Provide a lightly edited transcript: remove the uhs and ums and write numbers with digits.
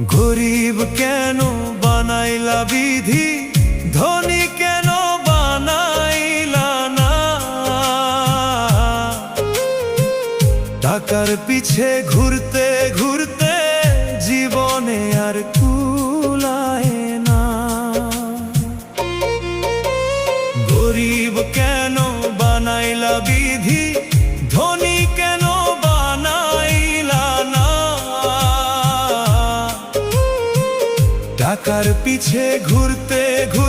গরিব কেন বানাইলা বিধি, ধনী কেন বানাইলা না? টাকার পিছে ঘুরতে ঘুরতে জীবনে আর কুলায় না। গরিব কেন বানাইলা বিধি, ধনী কেন বানাইলা না? টাকার পিছে ঘুরতে ঘুরতে